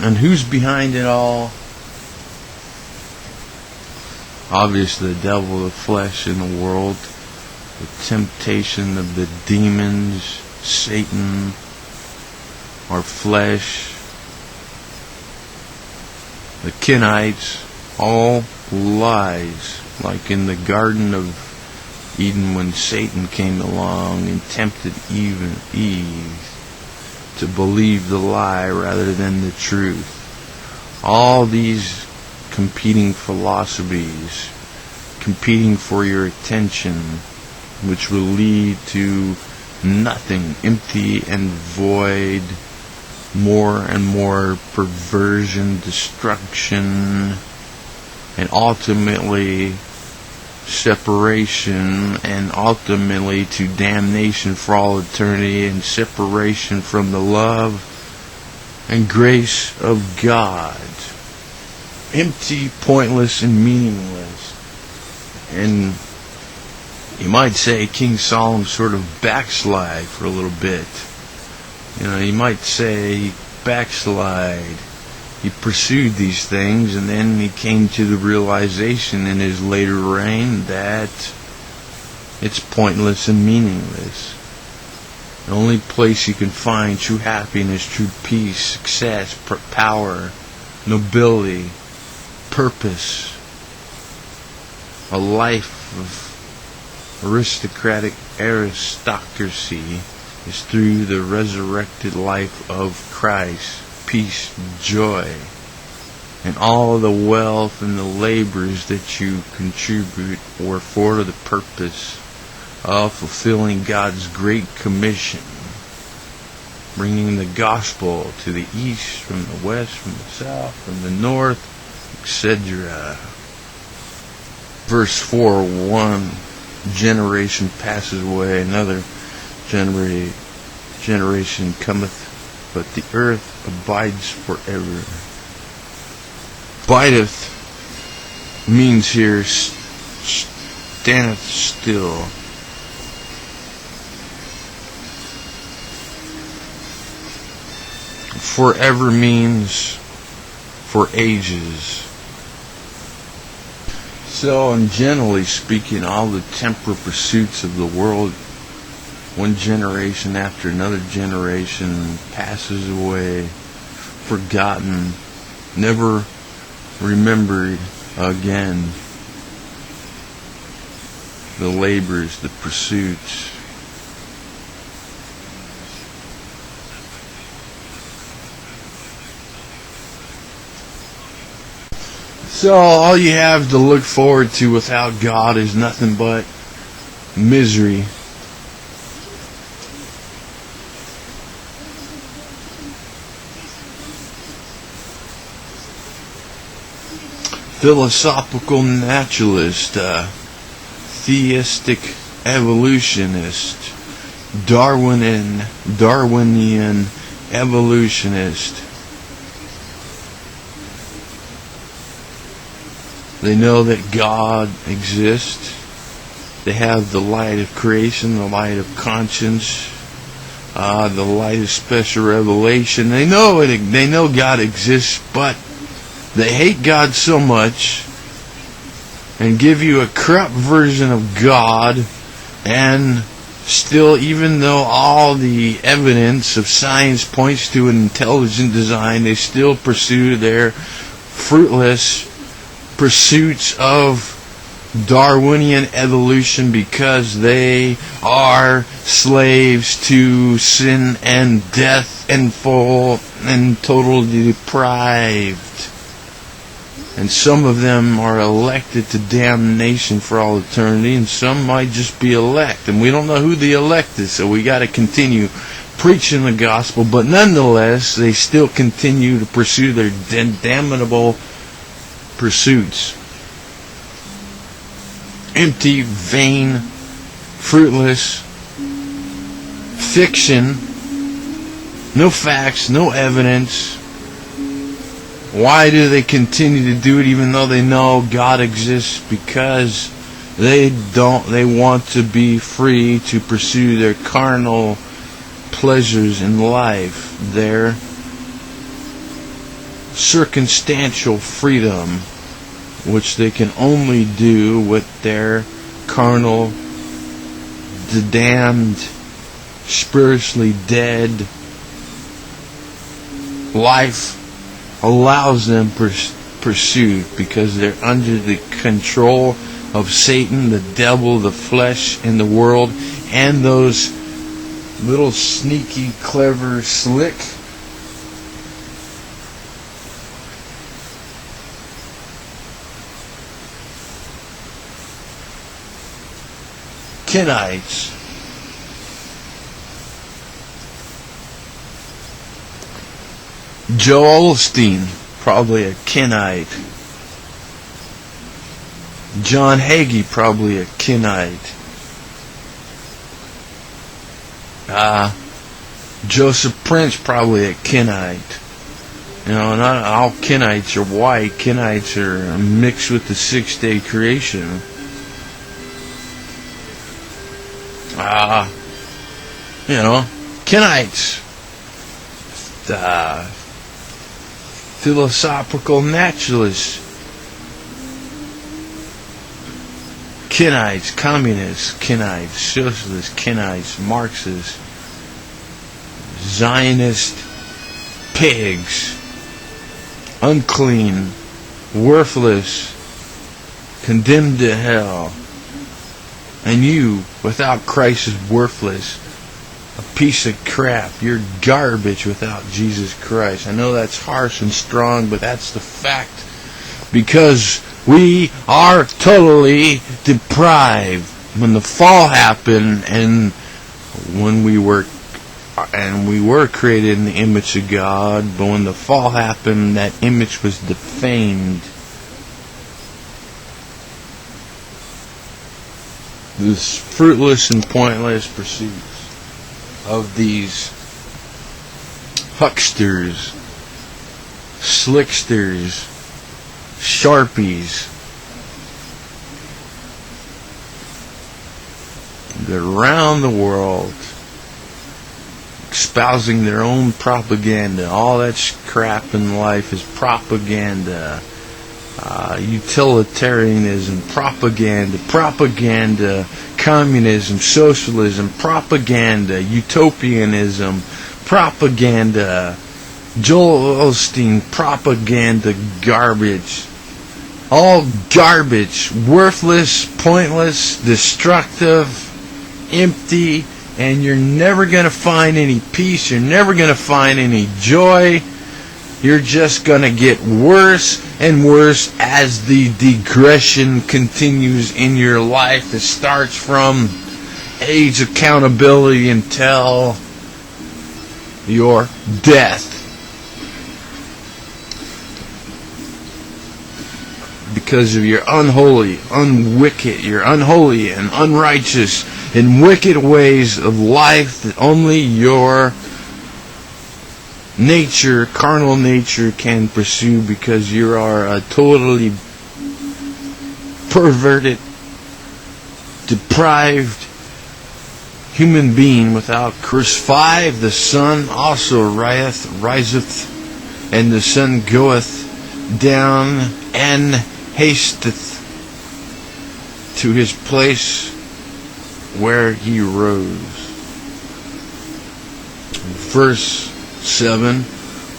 And who's behind it all? Obviously the devil, the flesh in the world, the temptation of the demons, Satan, our flesh, the Kenites, all lies, like in the Garden of Eden when Satan came along and tempted Eve to believe the lie rather than the truth. All these competing philosophies, competing for your attention, which will lead to nothing, empty and void, more and more perversion, destruction, and ultimately separation, and ultimately to damnation for all eternity, and separation from the love and grace of God. Empty, pointless, and meaningless. And you might say King Solomon sort of backslide for a little bit. You might say he backslide. He pursued these things, and then he came to the realization in his later reign that it's pointless and meaningless. The only place you can find true happiness, true peace, success, power, nobility, purpose, a life of aristocracy is through the resurrected life of Christ. Peace, joy, and all the wealth and the labors that you contribute were for the purpose of fulfilling God's great commission, bringing the gospel to the east, from the west, from the south, from the north, etc. Verse 4, one generation passes away, another generation cometh, but the earth abides forever. Abideth means here standeth still. Forever means for ages. So, and generally speaking, all the temporal pursuits of the world, one generation after another generation passes away, forgotten, never remembered again. The labors, the pursuits. So all you have to look forward to without God is nothing but misery. Philosophical naturalist, theistic evolutionist, Darwinian evolutionist. They know that God exists. They have the light of creation, the light of conscience, the light of special revelation. They know it. They know God exists, but they hate God so much and give you a corrupt version of God, and still, even though all the evidence of science points to an intelligent design, they still pursue their fruitless pursuits of Darwinian evolution because they are slaves to sin and death and full and totally deprived. And some of them are elected to damnation for all eternity, and some might just be elect. And we don't know who the elect is, so we got to continue preaching the gospel. But nonetheless, they still continue to pursue their damnable pursuits. Empty, vain, fruitless fiction. No facts, no evidence. Why do they continue to do it even though they know God exists? Because they want to be free to pursue their carnal pleasures in life, their circumstantial freedom, which they can only do with their carnal, the damned, spiritually dead life allows them pursuit, because they're under the control of Satan, the devil, the flesh, and the world, and those little sneaky, clever, slick Kenites. Joel Osteen, probably a Kenite. John Hagee, probably a Kenite. Joseph Prince, probably a Kenite. You know, not all Kenites are white. Kenites are mixed with the six-day creation. You know, Kenites. Philosophical naturalists. Kenites, communists, Kenites, socialists, Kenites, Marxists, Zionist pigs, unclean, worthless, condemned to hell. And you, without Christ, is worthless, a piece of crap. You're garbage without Jesus Christ. I know that's harsh and strong, but that's the fact. Because we are totally deprived. When the fall happened, and when we were created in the image of God, but when the fall happened, that image was defamed. This fruitless and pointless pursuits of these hucksters, slicksters, sharpies, they're around the world espousing their own propaganda. All that crap in life is propaganda. Utilitarianism, propaganda, communism, socialism, propaganda, utopianism, propaganda, Joel Osteen, propaganda, garbage. All garbage, worthless, pointless, destructive, empty, and you're never going to find any peace, you're never going to find any joy. You're just going to get worse and worse as the digression continues in your life. It starts from age accountability until your death. Because of your unholy and unrighteous and wicked ways of life that only your nature, carnal nature, can pursue, because you are a totally perverted, deprived human being without Christ. 5, the sun also riseth, and the sun goeth down and hasteth to his place where he rose. Verse 7,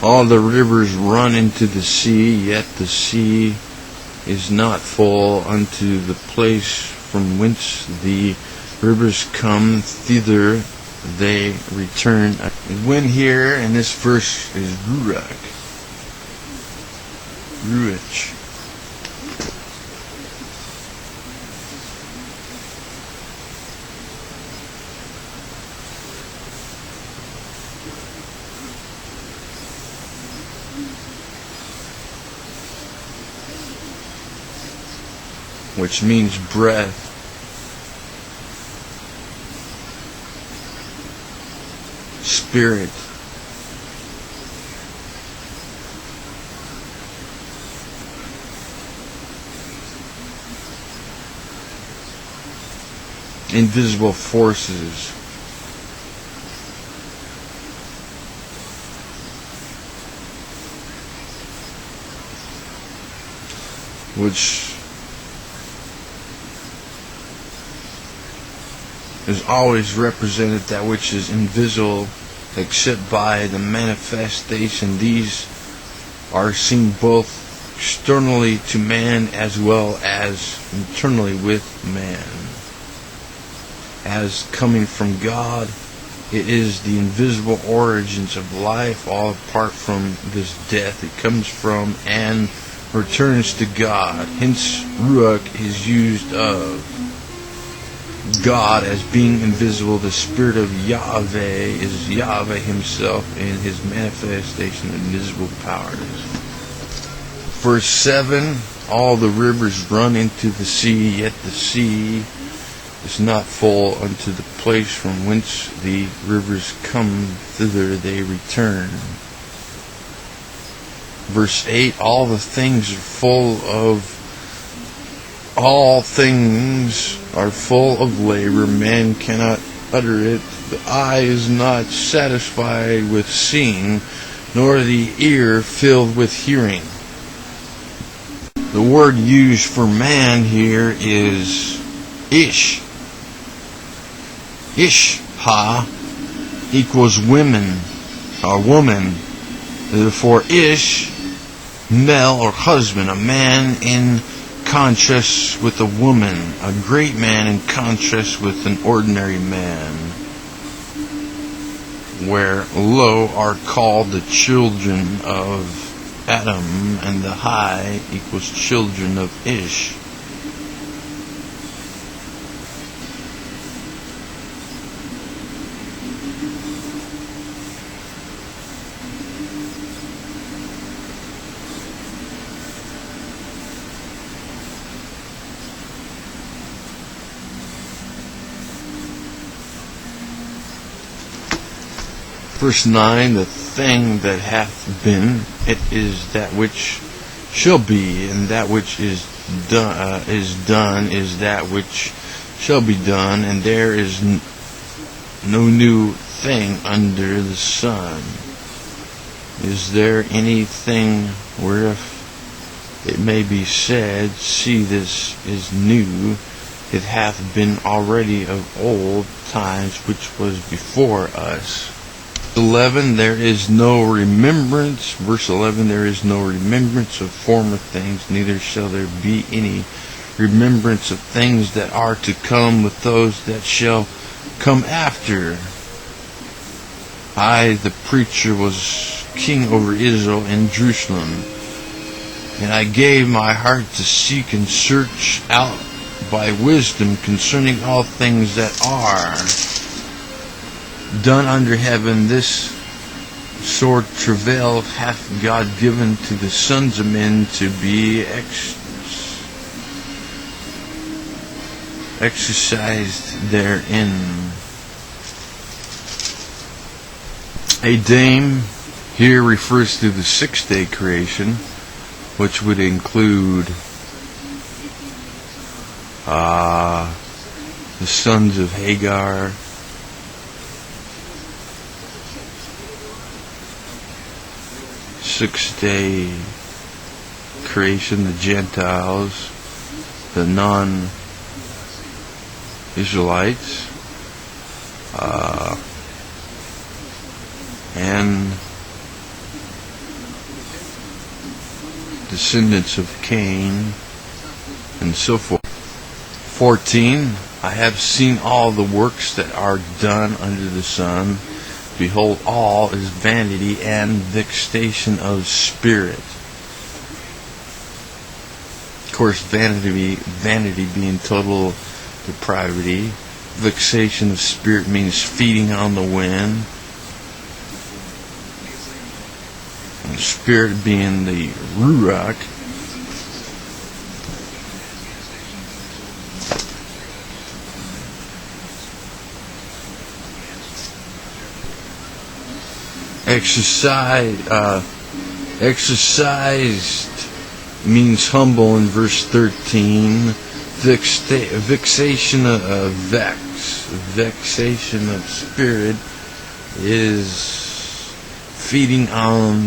all the rivers run into the sea, yet the sea is not full unto the place from whence the rivers come, thither they return. The wind here in this verse is ruach, which means breath. Spirit. Invisible forces. which is always represented that which is invisible except by the manifestation. These are seen both externally to man as well as internally with man. As coming from God, it is the invisible origins of life, all apart from this death. It comes from and returns to God. Hence, Ruach is used of God as being invisible. The Spirit of Yahweh is Yahweh Himself in His manifestation of invisible powers. Verse 7, all the rivers run into the sea, yet the sea is not full unto the place from whence the rivers come, thither they return. Verse 8, all things are full of labor, man cannot utter it. The eye is not satisfied with seeing, nor the ear filled with hearing. The word used for man here is ish. Ishha equals women or woman. Therefore, ish, male or husband, a man in contrast with a woman, a great man in contrast with an ordinary man, where low are called the children of Adam, and the high equals children of Ish. Verse 9, the thing that hath been, it is that which shall be, and that which is done is that which shall be done, and there is no new thing under the sun. Is there anything whereof it may be said, see, this is new? It hath been already of old times, which was before us. 11, there is no remembrance. Verse 11, there is no remembrance of former things, neither shall there be any remembrance of things that are to come with those that shall come after. I, the preacher, was king over Israel in Jerusalem, and I gave my heart to seek and search out by wisdom concerning all things that are done under heaven. This sore travail hath God given to the sons of men to be exercised therein. A dame here refers to the 6-day creation, which would include the sons of Hagar, six-day creation, the Gentiles, the non-Israelites, and descendants of Cain, and so forth. 14, I have seen all the works that are done under the sun. Behold, all is vanity and vexation of spirit. Of course, vanity being total depravity. Vexation of spirit means feeding on the wind. And spirit being the Ruach. Exercised means humble in verse 13. Vexation of spirit is feeding on